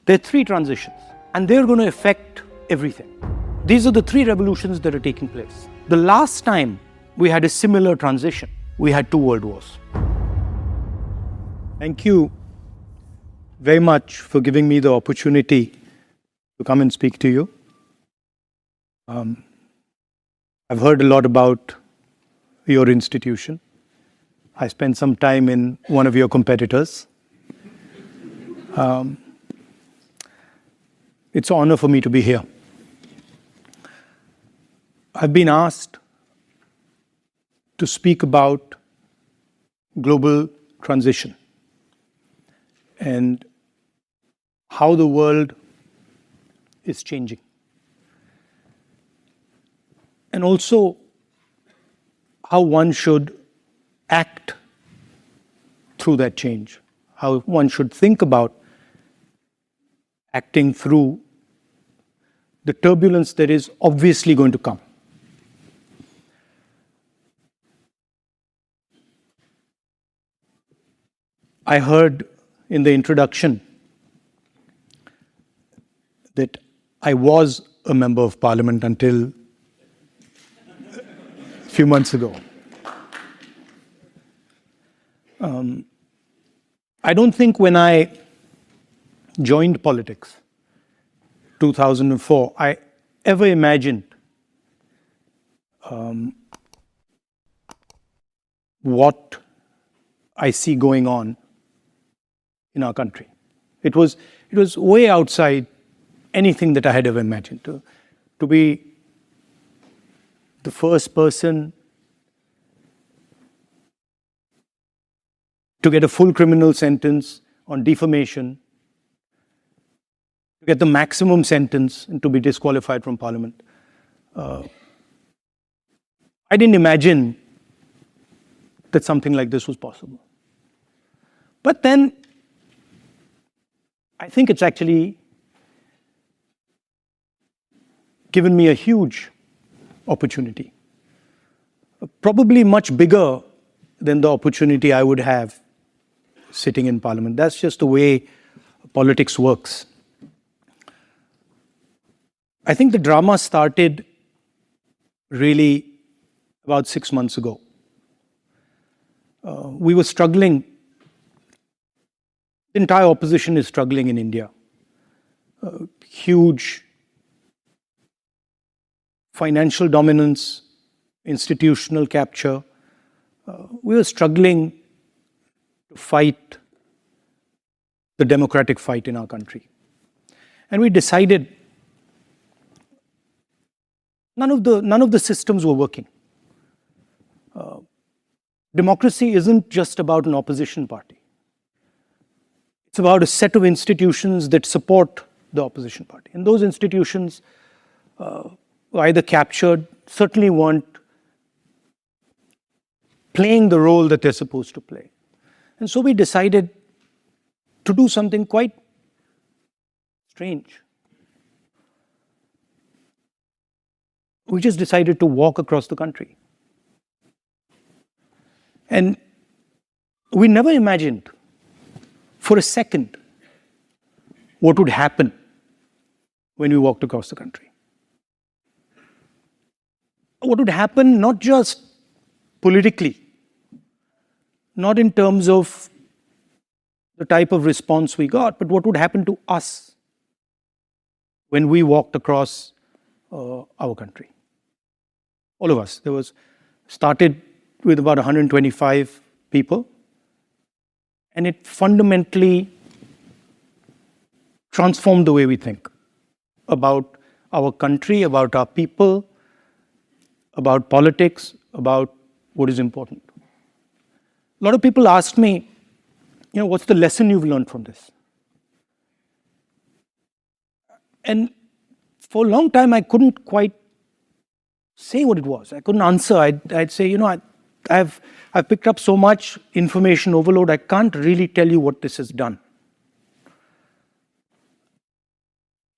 There are three transitions, and they're going to affect everything. These are the three revolutions that are taking place. The last time we had a similar transition, we had 2 world wars. Thank you very much for giving me the opportunity to come and speak to you. I've heard a lot about your institution. I spent some time in one of your competitors. It's an honor for me to be here. I've been asked to speak about global transition and how the world is changing. And also how one should act through that change, how one should think about acting through the turbulence that is obviously going to come. I heard in the introduction that I was a member of parliament until a few months ago. I don't think when I joined politics, 2004, I ever imagined what I see going on in our country. It was way outside anything that I had ever imagined. To be the first person to get a full criminal sentence on defamation, to get the maximum sentence and to be disqualified from parliament. I didn't imagine that something like this was possible. But then, I think it's actually given me a huge opportunity, probably much bigger than the opportunity I would have sitting in parliament. That's just the way politics works. I think the drama started really about 6 months ago. We were struggling. The entire opposition is struggling in India. Huge financial dominance, institutional capture. We were struggling to fight the democratic fight in our country. And we decided none of the systems were working. Democracy isn't just about an opposition party. It's about a set of institutions that support the opposition party. And those institutions were either captured, certainly weren't playing the role that they're supposed to play. And so we decided to do something quite strange. We just decided to walk across the country. And we never imagined for a second what would happen when we walked across the country. What would happen not just politically, not in terms of the type of response we got, but what would happen to us when we walked across our country. All of us. Started with about 125 people, and it fundamentally transformed the way we think about our country, about our people, about politics, about what is important. A lot of people ask me, what's the lesson you've learned from this? And for a long time, I couldn't quite say what it was. I couldn't answer. I'd say, I've picked up so much information overload, I can't really tell you what this has done.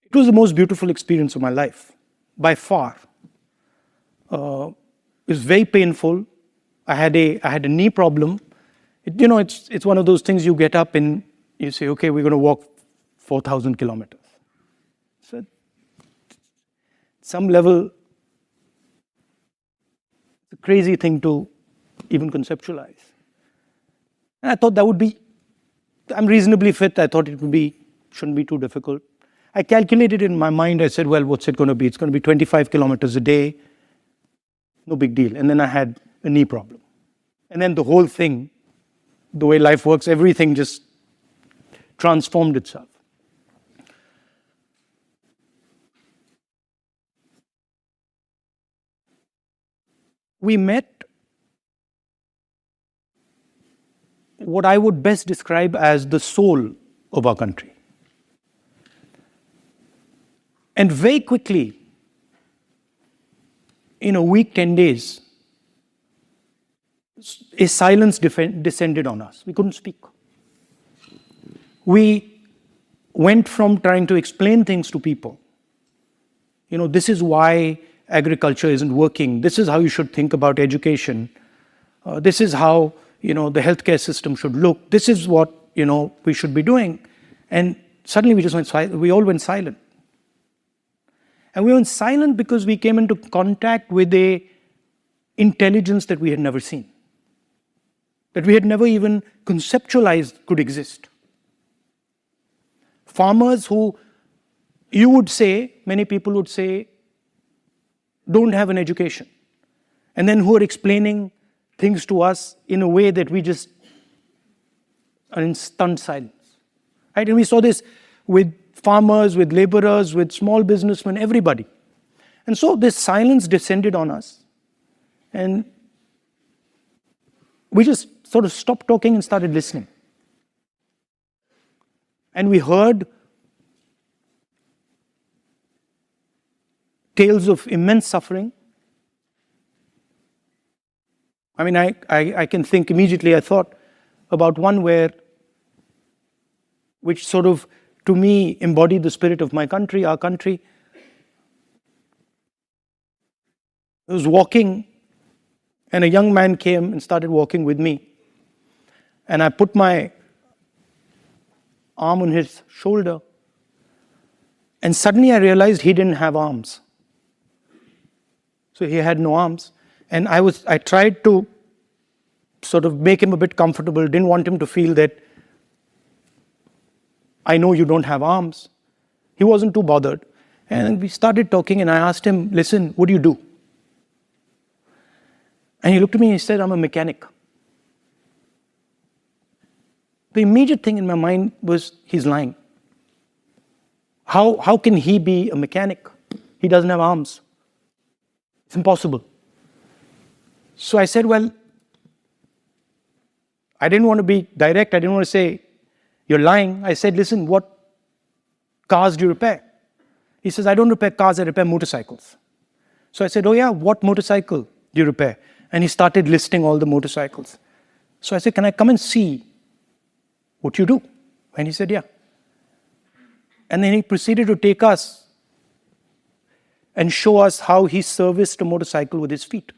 It was the most beautiful experience of my life, by far. It was very painful. I had a knee problem. It's one of those things you get up and you say, okay, we're going to walk 4,000 kilometers. So, at some level, it's a crazy thing to even conceptualize. And I thought that would be, I'm reasonably fit. I thought shouldn't be too difficult. I calculated in my mind. I said, well, what's it going to be? It's going to be 25 kilometers a day. No big deal. And then I had a knee problem. And then the whole thing, the way life works, everything just transformed itself. We met what I would best describe as the soul of our country. And very quickly, in a week, 10 days, a silence descended on us. We couldn't speak. We went from trying to explain things to people. This is why agriculture isn't working. This is how you should think about education. This is how, the healthcare system should look. This is what, we should be doing. And suddenly we just went silent. We all went silent. And we went silent because we came into contact with an intelligence that we had never seen, that we had never even conceptualized could exist. Farmers who many people would say, don't have an education, and then who are explaining things to us in a way that we just are in stunned silence. Right? And we saw this with farmers, with laborers, with small businessmen, everybody. And so this silence descended on us. And we just sort of stopped talking and started listening. And we heard tales of immense suffering. I mean, I can think immediately, I thought about one which sort of, to me, embodied the spirit of my country, our country. I was walking, and a young man came and started walking with me. And I put my arm on his shoulder, and suddenly I realized he didn't have arms. So he had no arms. And I tried to sort of make him a bit comfortable, didn't want him to feel that I know you don't have arms. He wasn't too bothered. And we started talking, and I asked him, listen, what do you do? And he looked at me and he said, I'm a mechanic. The immediate thing in my mind was, he's lying. How can he be a mechanic? He doesn't have arms. It's impossible. So I said, well, I didn't want to be direct. I didn't want to say, you're lying. I said, listen, what cars do you repair? He says, I don't repair cars, I repair motorcycles. So I said, oh yeah, what motorcycle do you repair? And he started listing all the motorcycles. So I said, can I come and see what you do? And he said, yeah. And then he proceeded to take us and show us how he serviced a motorcycle with his feet.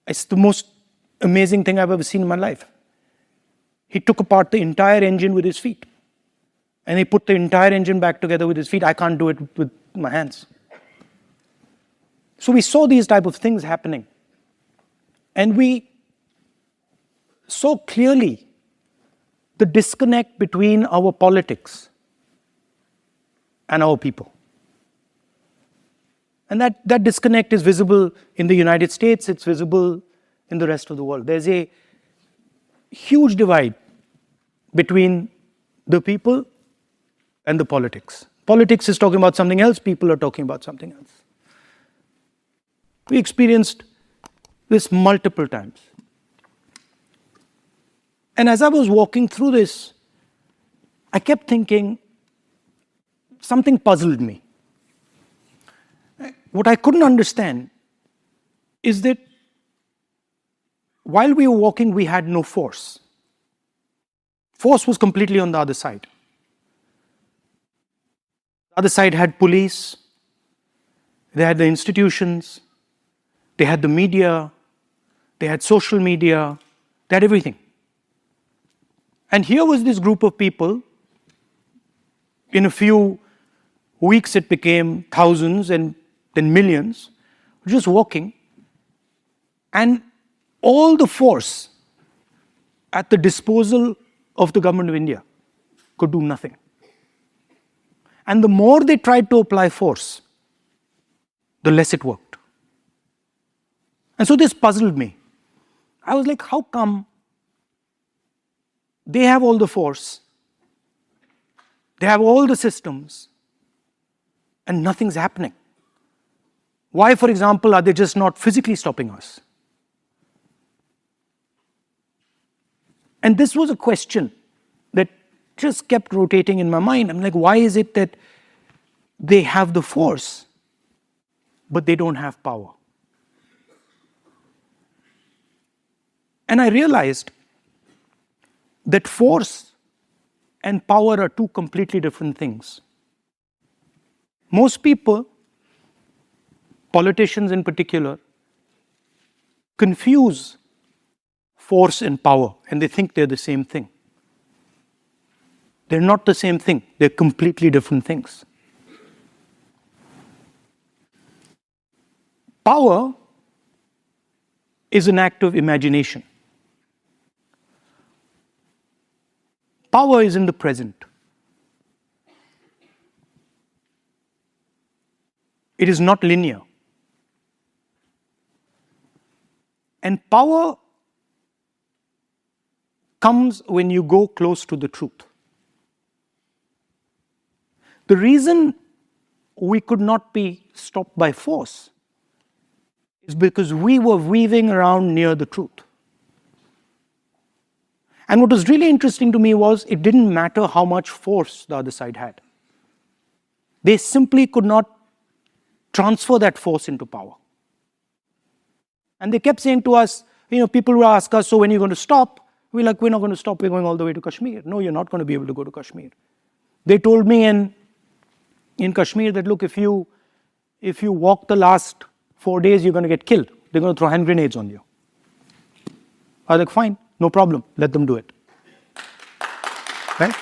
It's the most amazing thing I've ever seen in my life. He took apart the entire engine with his feet. And he put the entire engine back together with his feet. I can't do it with my hands. So we saw these type of things happening. And we saw clearly the disconnect between our politics and our people. And that disconnect is visible in the United States, it's visible in the rest of the world. There's a huge divide between the people and the politics. Politics is talking about something else, people are talking about something else. We experienced this multiple times. And as I was walking through this, I kept thinking, something puzzled me. What I couldn't understand is that while we were walking, we had no force. Force was completely on the other side. The other side had police, they had the institutions, they had the media, they had social media, they had everything. And here was this group of people. In a few weeks, it became thousands and then millions, just walking. And all the force at the disposal of the government of India could do nothing. And the more they tried to apply force, the less it worked. And so this puzzled me. I was like, how come they have all the force, they have all the systems, and nothing's happening? Why, for example, are they just not physically stopping us? And this was a question that just kept rotating in my mind. I'm like, why is it that they have the force, but they don't have power? And I realized that force and power are two completely different things. Most people, politicians in particular, confuse force and power, and they think they're the same thing. They're not the same thing. They're completely different things. Power is an act of imagination. Power is in the present. It is not linear. And power comes when you go close to the truth. The reason we could not be stopped by force is because we were weaving around near the truth. And what was really interesting to me was it didn't matter how much force the other side had. They simply could not transfer that force into power. And they kept saying to us, people would ask us, so when are you going to stop? We're like, we're not going to stop, we're going all the way to Kashmir. No, you're not going to be able to go to Kashmir. They told me in Kashmir that, look, if you walk the last 4 days, you're going to get killed. They're going to throw hand grenades on you. I was like, fine, no problem, let them do it. Right?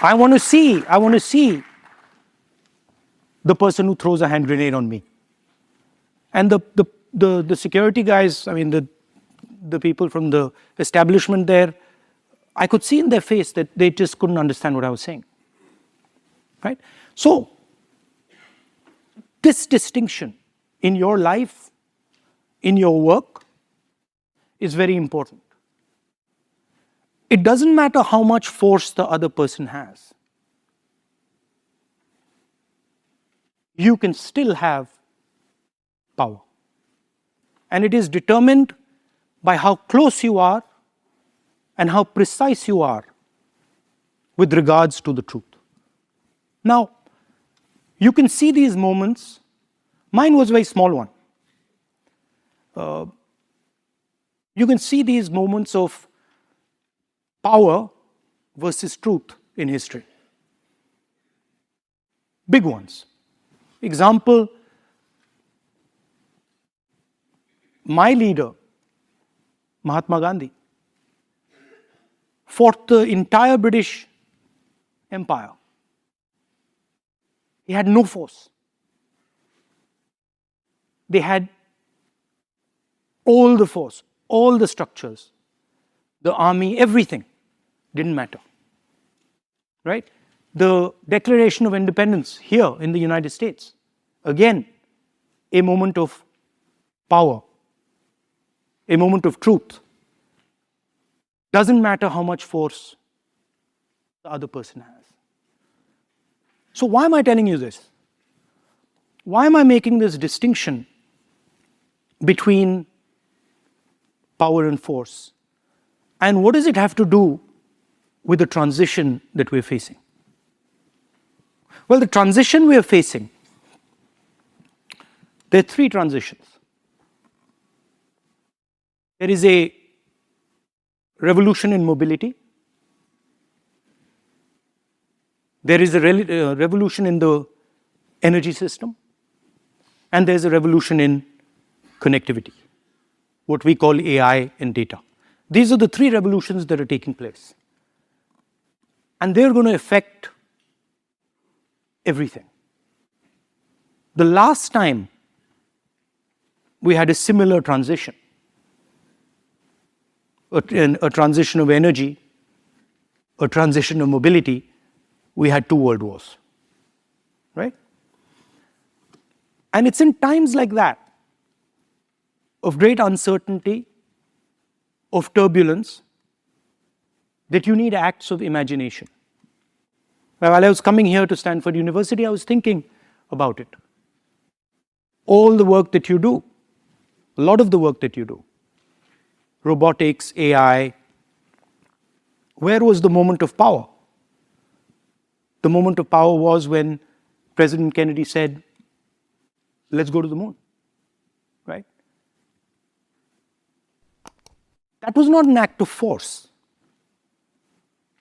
I want to see the person who throws a hand grenade on me. And the security guys, the people from the establishment there, I could see in their face that they just couldn't understand what I was saying. Right? So, this distinction in your life, in your work, is very important. It doesn't matter how much force the other person has. You can still have power. And it is determined by how close you are and how precise you are with regards to the truth. Now, you can see these moments. Mine was a very small one. You can see these moments of power versus truth in history. Big ones. Example, my leader, Mahatma Gandhi, fought the entire British Empire. He had no force. They had all the force, all the structures, the army, everything. Didn't matter. Right? The Declaration of Independence here in the United States, again, a moment of power, a moment of truth. Doesn't matter how much force the other person has. So why am I telling you this? Why am I making this distinction between power and force? And what does it have to do with the transition that we're facing? Well, the transition we are facing, there are three transitions. There is a revolution in mobility. There is a revolution in the energy system. And there's a revolution in connectivity, what we call AI and data. These are the three revolutions that are taking place. And they're going to affect everything. The last time we had a similar transition, a transition of energy, a transition of mobility, we had 2 world wars, right? And it's in times like that, of great uncertainty, of turbulence, that you need acts of imagination. While I was coming here to Stanford University, I was thinking about it. All the work that you do, a lot of the work that you do, robotics, AI, where was the moment of power? The moment of power was when President Kennedy said, let's go to the moon, right? That was not an act of force.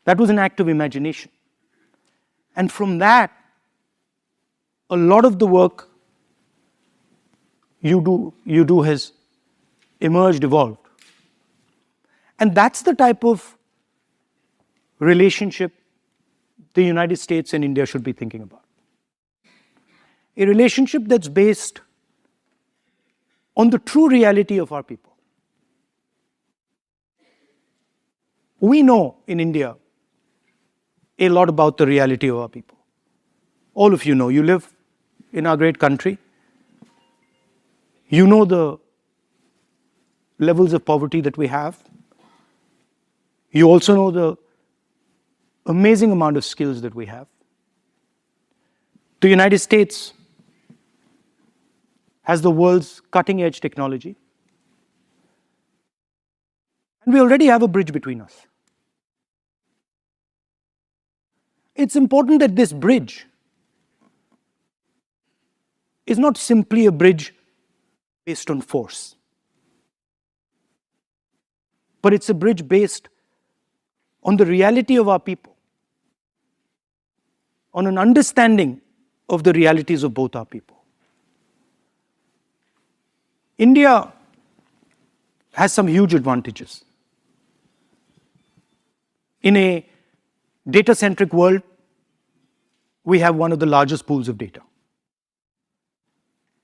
That was an act of imagination. And from that, a lot of the work you do has emerged, evolved. And that's the type of relationship the United States and India should be thinking about. A relationship that's based on the true reality of our people. We know in India a lot about the reality of our people. All of you know, you live in our great country. You know the levels of poverty that we have. You also know the amazing amount of skills that we have. The United States has the world's cutting-edge technology. And we already have a bridge between us. It's important that this bridge is not simply a bridge based on force, but it's a bridge based on the reality of our people, on an understanding of the realities of both our people. India has some huge advantages. In a data-centric world, we have one of the largest pools of data.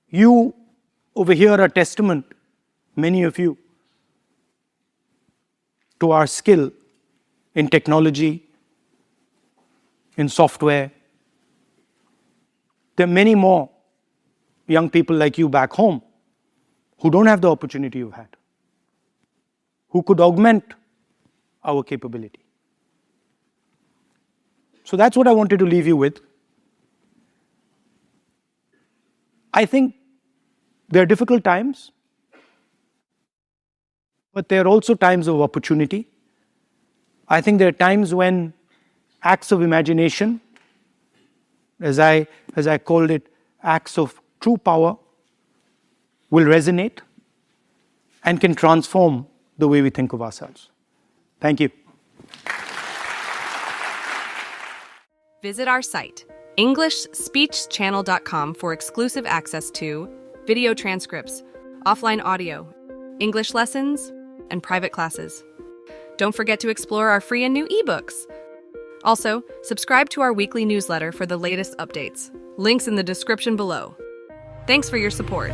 You over here are testament, many of you, to our skill in technology, in software. There are many more young people like you back home who don't have the opportunity you've had, who could augment our capability. So that's what I wanted to leave you with. I think there are difficult times, but there are also times of opportunity. I think there are times when acts of imagination, as I called it, acts of true power, will resonate and can transform the way we think of ourselves. Thank you. Visit our site, EnglishSpeechChannel.com, for exclusive access to video transcripts, offline audio, English lessons, and private classes. Don't forget to explore our free and new ebooks. Also, subscribe to our weekly newsletter for the latest updates. Links in the description below. Thanks for your support.